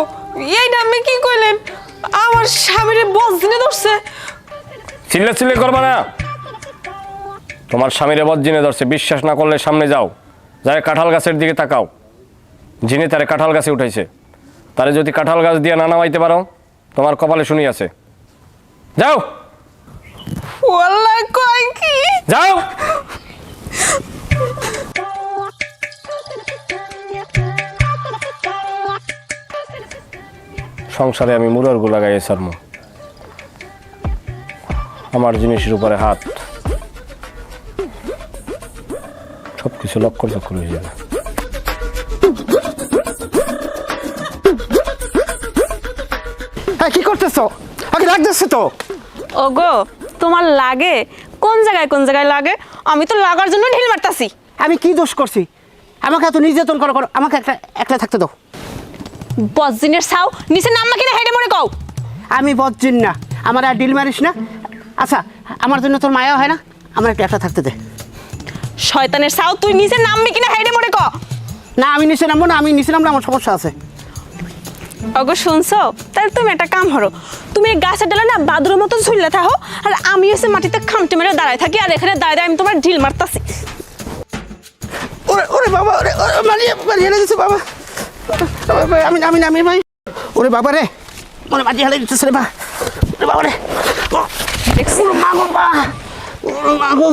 এইটা আপনি কি কইলেন? আমার স্বামীর বজ্জিনে ধরছে? চিল্লে চিল্লে করবা না। তোমার স্বামীরে বজ্জিনে ধরছে। বিশ্বাস না করলে সামনে যাও, যাই কাঁঠাল গাছের দিকে তাকাও। যিনি তারে কাঁঠাল গাছে উঠাইছে, তারে যদি কাঁঠাল গাছ দিয়ে না নামাইতে পারো, তোমার কপালে শুনি আছে। যাও। ওয়াল্লাহ কয় কি? যাও। সংসারে আমি মুরর গু লাগাই সারমু। আমার জিনিসের উপরে হাত, সবকিছু লক্ষ্য চক্কর হয়ে যাবে। কি করতেছো? আগে লাগতেছে তো। ওগো তোমার লাগে কোন জায়গায় লাগে? আমি তো লাগার জন্য ঢিল মারতাছি। আমি কি দোষ করছি? আমাকে এত নির্যাতন করো, আমাকে একটা থাকতে দাও। বজ্জিনের ছাও নিচে নামবা কিনা হেডে মরে কও। আমি বজ্জিন না, আমার আর ডিল মারিস না। আচ্ছা আমার জন্য তোর মায়া হয় না? আমার একটা থাকতে দে। শয়তানের ছাও তুই নিচে নামবি কিনা হেডে মরে ক। না আমি নিচে নামবো না, আমি নিচে নামলে আমার সমস্যা আছে। ওগো শুনছো? তাহলে তুমি একটা কাম করো, তুমি এই গাছের ডালে না বাদুরের মতো ঝুললে থাকো, আর আমি এসে মাটিতে খামটি মেরে দাঁড়ায় থাকি, আর এখানে দাঁড়ায় আমি তোমার ঢিল মারতাছি। ওরে ওরে বাবা, ওরে মারিয়ে দিচ্ছে বাবা। আমি নামি ভাই। ওরে বাবা রে, মনে মাটি হালে দিতেছে রে বা। ওরে বাবা রে, মাগো বা, মাগো।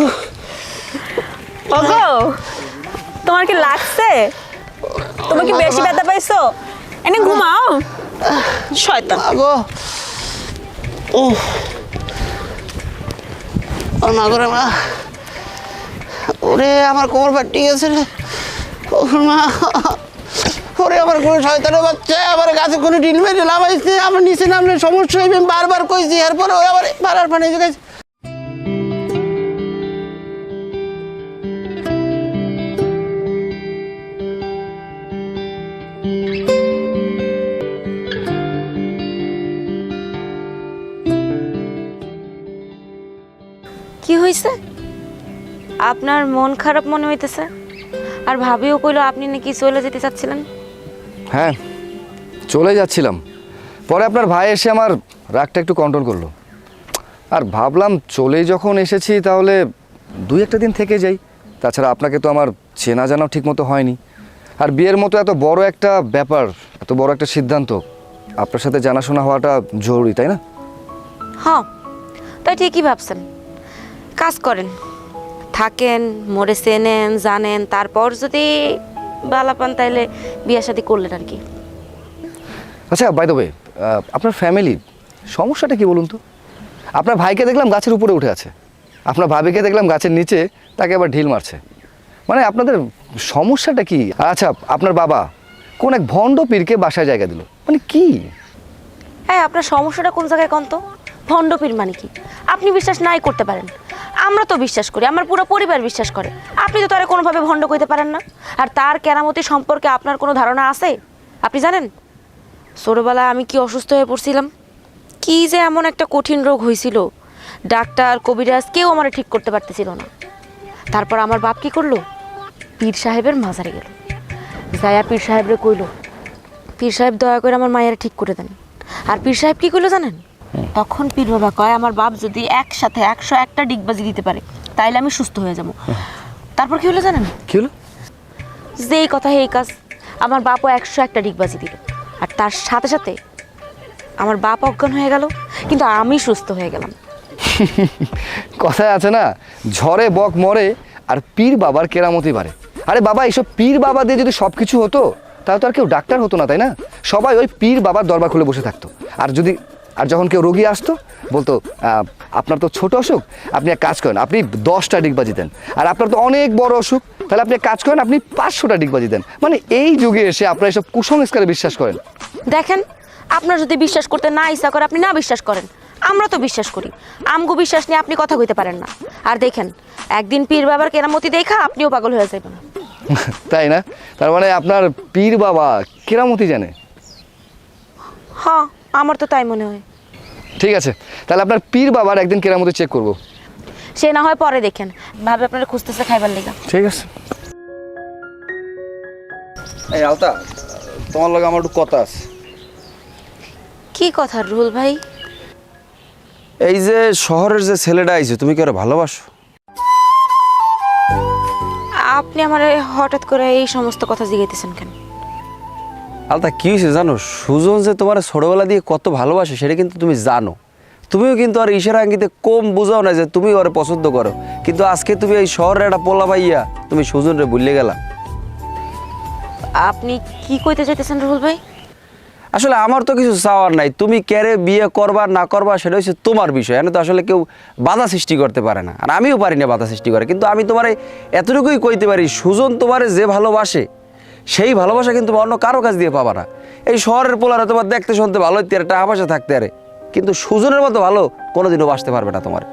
ওগো তোমার কি লাগছে? তুমি কি বেশি ব্যথা পাইছো? এনে ঘুমাও শয়তান। মাগো ও মাগো রে মা। ওরে আমার কোমর ফাটি গেছে রে। ওর মা, ওরে আমার কোনো শয়তানের বাচ্চা আমার গাছে কোনো ডিল মেরে লাভাইছে। আমার নিচে নামলে সমস্যা হইবে, আমি বারবার কইছি। এরপরে ওই আবার বারার পানি গেছে। কি হয়েছে? আপনার মন খারাপ মনে হইতেছে? আর ভাবিও কইলো আপনি নাকি চলে যেতে চাচ্ছিলেন। হ্যাঁ চলে যাচ্ছিলাম, পরে আপনার ভাই এসে আমার রাগটা একটু কন্ট্রোল করলো। আর ভাবলাম চলেই যখন এসেছি তাহলে 2-1 দিন থেকে যাই। তাছাড়া আপনাকে তো আমার চেনা জানাও ঠিকমতো হয়নি। আর বিয়ের মতো এত বড় একটা ব্যাপার, এত বড় একটা সিদ্ধান্ত, আপনার সাথে জানাশোনা হওয়াটা জরুরি, তাই না? হ্যাঁ তাই ঠিকই ভাবছেন। কাজ করেন, থাকেন, মোরে চেনেন জানেন, তারপর যদি বালা পান তাইলে বিয়ে শাদী করলেন আর কি। আচ্ছা বাই দ্য ওয়ে, আপনার ফ্যামিলি সমস্যাটা কি বলুন তো? আপনার ভাইকে দেখলাম গাছের উপরে উঠে আছে, আপনার ভাবিকে দেখলাম গাছের নিচে, তাকে আবার ঢিল মারছে। মানে আপনাদের সমস্যাটা কি? আচ্ছা, আপনার বাবা কোন এক ভণ্ড পীরকে বাসায় জায়গা দিল, মানে কি? হ্যাঁ, আপনার সমস্যাটা কোন জায়গায় কোন তো? ভণ্ডপীর মানে কি? আপনি বিশ্বাস নাই করতে পারেন, আমরা তো বিশ্বাস করি, আমার পুরো পরিবার বিশ্বাস করে। আপনি তো তারা কোনোভাবে ভণ্ড কইতে পারেন না। আর তার কেরামতি সম্পর্কে আপনার কোনো ধারণা আছে? আপনি জানেন ছোটবেলায় আমি কি অসুস্থ হয়ে পড়ছিলাম, কি যে এমন একটা কঠিন রোগ হয়েছিল, ডাক্তার কবিরাজ কেউ আমার ঠিক করতে পারতেছিল না। তারপর আমার বাপ কি করলো, পীর সাহেবের মাজারে গেল, যায়া পীর সাহেবরে কইলো, পীর সাহেব দয়া করে আমার মায়ের ঠিক করে দেন। আর পীর সাহেব কি করলো জানেন? তখন পীর বাবা কয় আমার বাপ যদি একসাথে 101টা ডিগবাজি দিতে পারে তাইলে আমি সুস্থ হয়ে যাব। তারপর কি হলো জানেন? কি হলো? যেই কথা এই কাজ, আমার বাপও 101টা ডিগবাজি দিল। আর তার সাথে সাথে আমার বাপ অজ্ঞান হয়ে গেল, কিন্তু আমি সুস্থ হয়ে গেলাম। কথায় আছে না, ঝড়ে বক মরে আর পীর বাবার কেরামতি বাড়ে। আরে বাবা, এইসব পীর বাবা দিয়ে যদি সব কিছু হতো তাহলে তো আর কেউ ডাক্তার হতো না, তাই না? সবাই ওই পীর বাবার দরবার খুলে বসে থাকতো। আর যখন কেউ রোগী আসতো বলতো আপনার তো ছোট অসুখ, আপনি এক কাজ করেন, আপনি 10টা ডিগবাজি দেন। আর আপনার তো অনেক বড় অসুখ, তাহলে আপনি এক কাজ করেন, আপনি 500টা ডিগবাজি দেন। মানে এই যুগে এসে আপনারা এসব কুসংস্কারে বিশ্বাস করেন। দেখেন, আপনার যদি বিশ্বাস করতে না ইচ্ছা করে আপনি না বিশ্বাস করেন, আমরা তো বিশ্বাস করি। আমগো বিশ্বাস নিয়ে আপনি কথা কইতে পারেন না। আর দেখেন, একদিন পীর বাবার কেরামতি দেখা আপনিও পাগল হয়ে যাবেন। তাই না? তার মানে আপনার পীর বাবা কেরামতি জানে? হ্যাঁ, আমার তো তাই মনে হয়। ঠিক আছে, তাহলে আপনার পীর বাবার একদিন কেরামতি চেক করব। সে না হয় পরে দেখেন, ভাবে আপনারা খুঁজতেছে খাইবার লেগা। ঠিক আছে। এই আলতা, তোমার লগে আমার একটু কথা আছে। কি কথা রুহুল ভাই? এই যে শহরের যে ছেলেটা আইছে, তুমি কি ওরে ভালোবাসো? আপনি আমার হঠাৎ করে এই সমস্ত কথা জিজ্ঞাসা কেন? আলতা, কি হয়েছে জানো? সুজন যে তোমার ছোটবেলা দিয়ে কত ভালোবাসে সেটা কিন্তু তুমি জানো। তুমিও কিন্তু আর ইশারা আঙ্গিতে কম বুঝাও না যে তুমি ওরে পছন্দ করো, কিন্তু আজকে তুমি এই শহরের একটা পোলা পাইয়া তুমি সুজনরে ভুলে গেলা। আপনি কি কইতে চাইতেছেন রুহুল ভাই? আসলে আমার তো কিছু চাওয়ার নাই, তুমি ক্যারে বিয়ে করবা না করবা সেটা হচ্ছে তোমার বিষয়। এনে তো আসলে কেউ বাধা সৃষ্টি করতে পারে না, আর আমিও পারি না বাধা সৃষ্টি করে। কিন্তু আমি তোমারে এতটুকুই কইতে পারি, সুজন তোমারে যে ভালোবাসে সেই ভালোবাসা কিন্তু অন্য কারো কাছ দিয়ে পাবা না। এই শহরের পোলারা তোমার দেখতে শুনতে ভালো হইতে আরে, টাকা পয়সা থাকতে আরে, কিন্তু সুজনের মতো ভালো কোনোদিনও বাসতে পারবে না তোমার।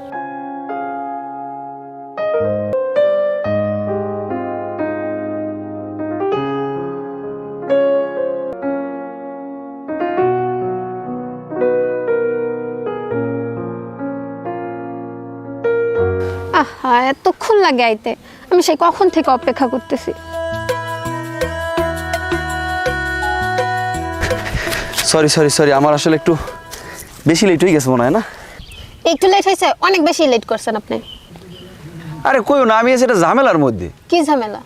আহা, এতক্ষণ লাগে আইতে, আমি সেই কখন থেকে অপেক্ষা করতেছি। সরি সরি সরি, আমার আসলে একটু বেশি লেট হয়ে গেছে মনে হয় না? একটু লেট হয়েছে, অনেক বেশি লেট করছেন আপনি। আরে কইও না, আমি সেটা ঝামেলার মধ্যে। কি ঝামেলা?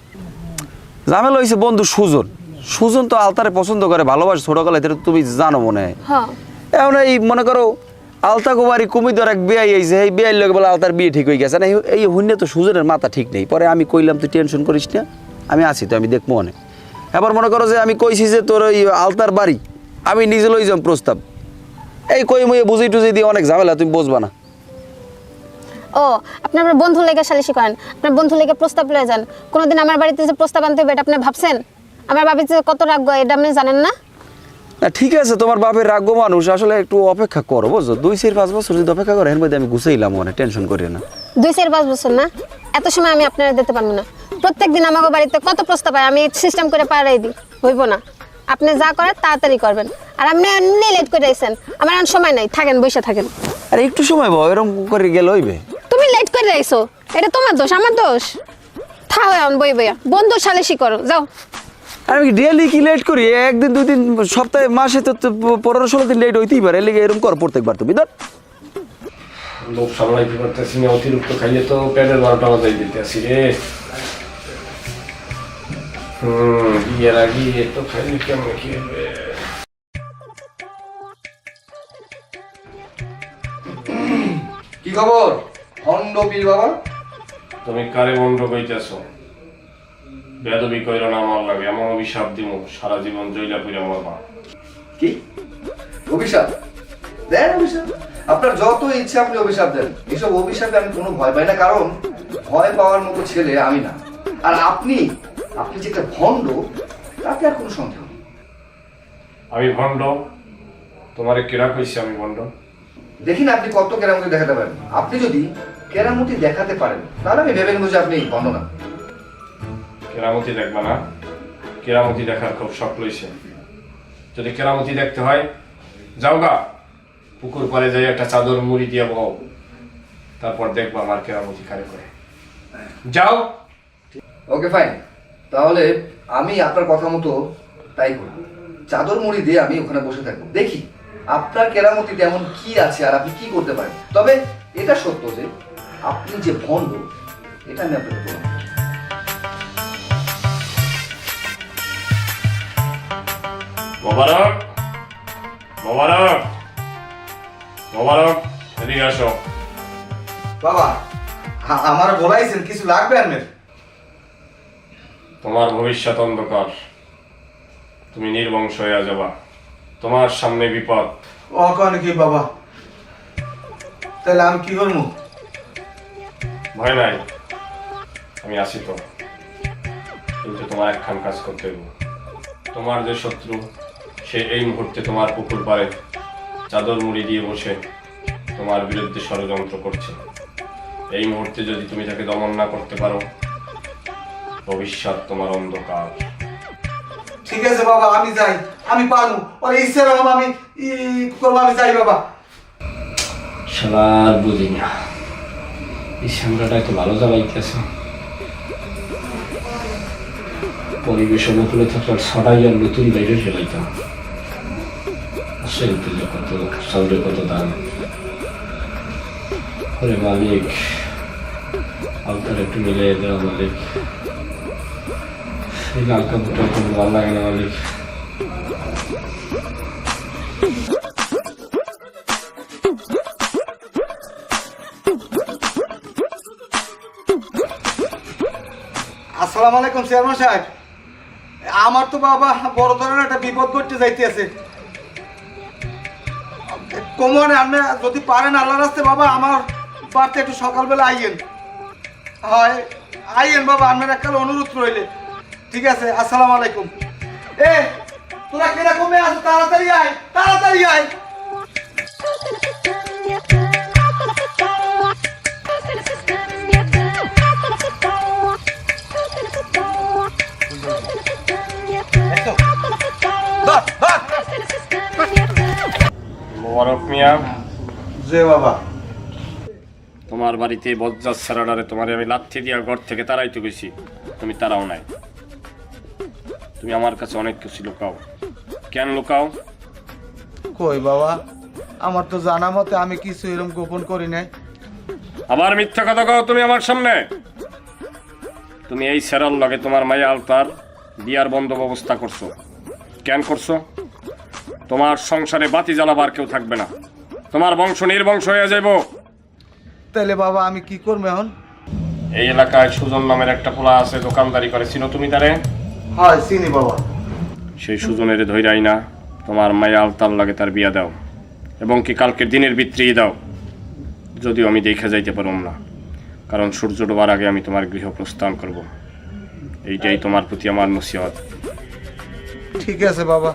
ঝামেলা হয়েছে বন্ধু সুজন। সুজন তো আলতারে পছন্দ করে, ভালোবাসে ছোটবেলায়, এটা তুমি জানো মনে হয়। হ্যাঁ, এখন এই মনে করো আলতা কুমারী কুমিদর এক বিয়ে আইছে, এই বিয়ের লোক বলে আলতার বিয়ে ঠিক হয়ে গেছে না, এই হুন্যে তো সুজনের মাথা ঠিক নেই। পরে আমি কইলাম তুই টেনশন করিস না, আমি আছি তো, আমি দেখবো অনেক। এবার মনে করো যে আমি কইছি যে তোর ওই আলতার বাড়ি আমি নিজে লই যাম প্রস্তাব, এই কই মুয়ে বুঝি টুঝি দিয়ে অনেক ঝামেলা, তুমি বুঝবা না। ও, আপনি আপনার বন্ধু লেগে সালিশি করেন, আপনার বন্ধু লেগে প্রস্তাব লয়ে যান। কোনোদিন আমার বাড়িতে যে প্রস্তাব আনতে হবে এটা আপনি ভাবছেন? আমার বাড়িতে যে কত রাগ, এটা আপনি জানেন না? না ঠিক আছে, তোমার বাপের রাগ্য মানুষ, আসলে একটু অপেক্ষা করো বুঝছো। 2-4-5 বছর যদি অপেক্ষা করে এর মধ্যে আমি গুছাইলাম, অনেক টেনশন করি না। 2-4-5 বছর না, এত সময় আমি আপনারা দিতে পারবো না। প্রত্যেকদিন আমাকে বাড়িতে কত প্রস্তাব হয়, আমি সিস্টেম করে পাড়াই দিই, হইব না। আপনি যা করেন তাড়াতাড়ি করবেন। আর আপনি এমনি লেট করে আইছেন, আমার আর সময় নাই, থাকেন বসে থাকেন। আরে একটু সময় বাবা, এরকম করে গেলে হইবে? তুমি লেট করে আইছো, এটা তোমার দোষ, আমার দোষ? থাও এখন বই বইয়া, বন্ধু সালিশি করো, যাও। আমি ডেলি কি লেট করি? একদিন 2 দিন সপ্তাহে মাসে তো 15-16 দিন লেট হইতেই পারে, এর এরকম কর প্রত্যেকবার তুমি। ধর লোক সামলাইতে পারতেছি না, অতিরিক্ত খাইলে তো পেটের 12টা বাজাই দিতে আসি রে। বিয়ের আগে এত খাইলে কেমন কি হবে? কি খবর ভণ্ড পীর বাবা? তুমি কারে বন্ধ কইতেছো? বেদবি কইরো না আমার লাগে, এমন অভিশাপ দিমু সারা জীবন জইলা কইরা মরবা। কি অভিশাপ দেন? অভিশাপ আপনার যত ইচ্ছে আপনি অভিশাপ দেন, এসব অভিশাপে আমি কোনো ভয় পাই না, কারণ ভয় পাওয়ার মতো ছেলে আমি না। আর আপনি আপনি যে একটা ভণ্ড তাতে আর কোনো সন্দেহ নেই। আমি ভণ্ড? তোমারে কেরা কইছি আমি ভণ্ড? দেখি না আপনি কত কেরামতি দেখাতে পারেন। আপনি যদি কেরামতি দেখাতে পারেন তাহলে আমি ভেবে নেব যে আপনি ভণ্ড না। কেরামতি দেখবা না? কেরামতি দেখার খুব শখ লইছে। যদি কেরামতি দেখতে হয় যাও গা, পুকুর পাড়ে যাই একটা চাদর মুড়ি দিয়ে বও, তারপর দেখবা আমার কেরামতি কারে করে। যাও। ওকে ফাইন, তাহলে আমি আপনার কথা মতো তাই করব। চাদর মুড়ি দিয়ে আমি ওখানে বসে থাকবো, দেখি আপনার কেরামতিতে এমন কি আছে আর আপনি কি করতে পারেন। তবে এটা সত্য যে আপনি যে ভণ্ড এটা আমি আপনাকে বলবো। মোবারক, মোবারক, মোবারক, এদিকে আসো। বাবা আমার বলাইছেন কিছু লাগবে আপনার? তোমার ভবিষ্যৎ অন্ধকার, তুমি নির্বংশ হয়ে যাবা, তোমার সামনে বিপদ। অকান কি বাবা, তাহলে আমি কি করবো? ভয় নাই, আমি আছি তো। কিন্তু তোমার একখান কাজ করতে হবে। তোমার যে শত্রু সে এই মুহূর্তে তোমার পুকুর পাড়ে চাদর মুড়ি দিয়ে বসে তোমার বিরুদ্ধে ষড়যন্ত্র করছে। এই মুহূর্তে যদি তুমি তাকে দমন না করতে পারো, ভবিষ্যৎ তোমার অন্ধকার। ঠিক আছে বাবা, আমি যাই, আমি পারবো। ওর ইচ্ছার বাবা আমি করবো, আমি যাই বাবা। শালার বুঝি না, এই সামরাটা এত ভালো জ্বালাইতেছে। পরিবেশ অনুকূলে থাকলে ছড়াই আর নতুন বাইরে ফেলাইতাম। আসলে তুলে কত সামনে কত দাম। ওরে মালিক, আপনার একটু মিলে দেওয়া মালিক। এই লাল কাপড়টা খুব ভালো লাগে না মালিক। আসসালামু আলাইকুম চেয়ারম্যান সাহেব। আমার তো বাবা বড় ধরনের একটা বিপদ ঘটতে যাইতেছে। কমনে আপনি যদি পারেন আল্লাহ রাস্তে বাবা আমার বাড়িতে একটু সকালবেলা আইয়েন। হয় আইয়েন বাবা, আপনার একটা অনুরোধ রইলে। ঠিক আছে, আসসালামু আলাইকুম। এ তোরা কিরকমে আছো? তাড়াতাড়ি আয়, তাড়াতাড়ি আয়। মোবারক মিয়া। যে বাবা, তোমার বাড়িতে বজ্জাত সারাডারে তোমার আমি লাথি দিয়া ঘর থেকে তাড়াইতে গেছি, তুমি তারাও নাই। তুমি আমার কাছে অনেক কিছু লুকাও। কেন লুকাও? কই বাবা, আমার তো জানা মতে আমি কিছু এরকম গোপন করি নাই। আবার মিথ্যা কথা কও তুমি আমার সামনে। তুমি এই সেরাল লগে তোমার মায়া আলতার বিয়ার বন্ধ ব্যবস্থা করছো। কেন করছো? তোমার সংসারে বাতি জ্বালাবার কেউ থাকবে না, তোমার বংশ নির্বংশ হয়ে যাইব। তাহলে বাবা আমি কি করবো এখন? এই এলাকায় সুজন নামের একটা পোলা আছে, দোকানদারি করে, চিনো তুমি তারে? হয় চিনি বাবা। সেই সুজনের ধৈরাই না তোমার মায়া আলতার লাগে তার বিয়া দাও, এবং কি কালকের দিনের ভিতরেই দাও। যদিও আমি দেখে যাইতে পারব না, কারণ সূর্য ডোবার আগে আমি তোমার গৃহ প্রস্থান করব। এইটাই তোমার প্রতি আমার নসিহত। ঠিক আছে বাবা।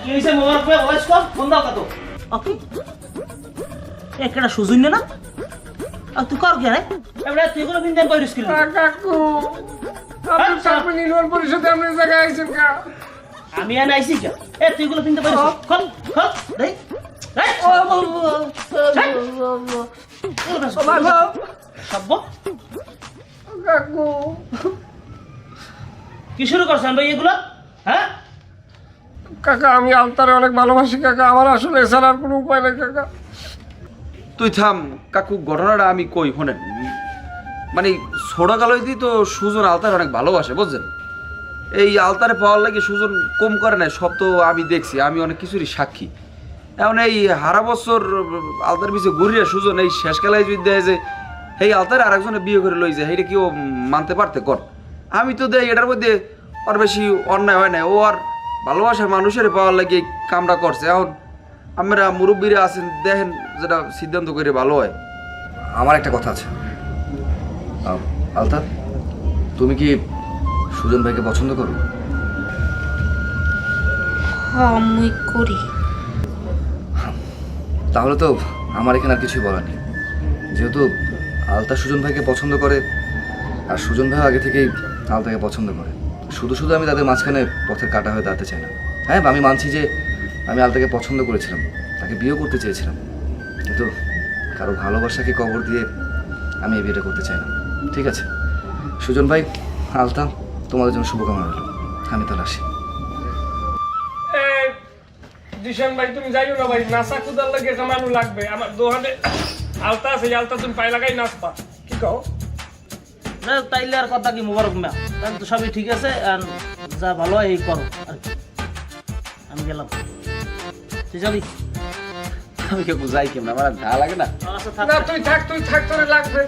কি হইছে মোবারক ভাই? ওয়াইস কর, ফোন দাও কত। ওকে, একটা সুজন্য না আর তুই কর কেন? এবারে তুই কোনো দিন পাই রিস্ক না। কাকু আপনি চাকরি নির্মাণ পরিষদে আপনি জায়গায় আইছেন কা? আমি আর আইছি কা? এ তুই গুলো কিনতে পারিস? খল খল দেই দেই। সব্য কাকু কি শুরু করছেন ভাই এগুলো? হ্যাঁ কাকা, আমি আলতারে অনেক ভালোবাসি কাকা, আমার আসলে এছাড়া আর কোনো উপায় নেই কাকা। তুই থাম কাকু, ঘটনাটা আমি কই শোনেন। মানে ছোটকালই তো সুজন আলতার অনেক ভালোবাসে, বুঝছেন? এই আলতারে পাওয়ার লাগে সুজন কম করে নাই, সব তো আমি দেখছি, আমি অনেক কিছুরই সাক্ষী। এখন এই হারা বছর আলতার পিছিয়ে ঘুরিয়ে সুজন এই শেষ খেলায় যদি দেয় যে এই আলতারে আরেকজনে বিয়ে করে লই যায়, এইটা কি ও মানতে পারতে কর? আমি তো দেয় এটার মধ্যে আর বেশি অন্যায় হয় না। ও আর ভালোবাসার মানুষের পাওয়ার লাগে এই কামটা করছে। এখন আমরা মুরব্বীরা আছেন, দেখেন যেটা সিদ্ধান্ত করে ভালো হয়। আমার একটা কথা আছে। আলতার, তুমি কি সুজন ভাইকে পছন্দ করো? হ্যাঁ মুই করি। তাহলে তো আমার এখানে আর কিছুই বলার নেই। যেহেতু আলতা সুজন ভাইকে পছন্দ করে আর সুজন ভাই আগে থেকেই আলতাকে পছন্দ করে, শুধু শুধু আমি তাদের মাঝখানে পথের কাটা হয়ে দাঁড়াতে চাই না। হ্যাঁ, আমি মানছি যে আমি আলতাকে পছন্দ করেছিলাম, তাকে বিয়ে করতে চেয়েছিলাম, কিন্তু কারো ভালোবাসাকে কবর দিয়ে আমি এই বিয়েটা করতে চাই না। ঠিক আছে সুজন ভাই, আলতা, তোমাদের জন্য শুভকামনা রইল। আমি তাহলে আসি। দিশান ভাই তুমি যাইও না ভাই, নাচা কুদার লাগে একটা মানুষ লাগবে। আমার দোকানে আলতা আছে, আলতা তুমি পাই লাগাই নাচবা, কি কও? না তাইলে আর কথা কি মোবারক মিয়া, তাহলে তো সবই ঠিক আছে, আর যা ভালো হয় এই করো আর কি। আমি গেলাম, তুই যাবি? আমি কে বুঝাই কেমন, আমার আর ভালো লাগে না। আচ্ছা থাক। না তুই থাক, তুই থাক, তোরে লাগবে।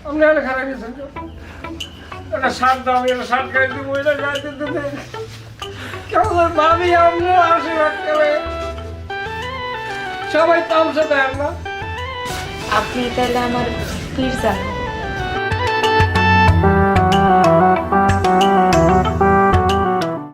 আমি হলে খারাপ গেছেন একটা শার্ট দাও, আমি একটা শার্ট খাই দিব, ওইটা গাইতে দিতে কেমন ভাবি আমরা আশীর্বাদ করে সবাই তামসা দেন না। আপনি তাহলে আমার পীর জানেন।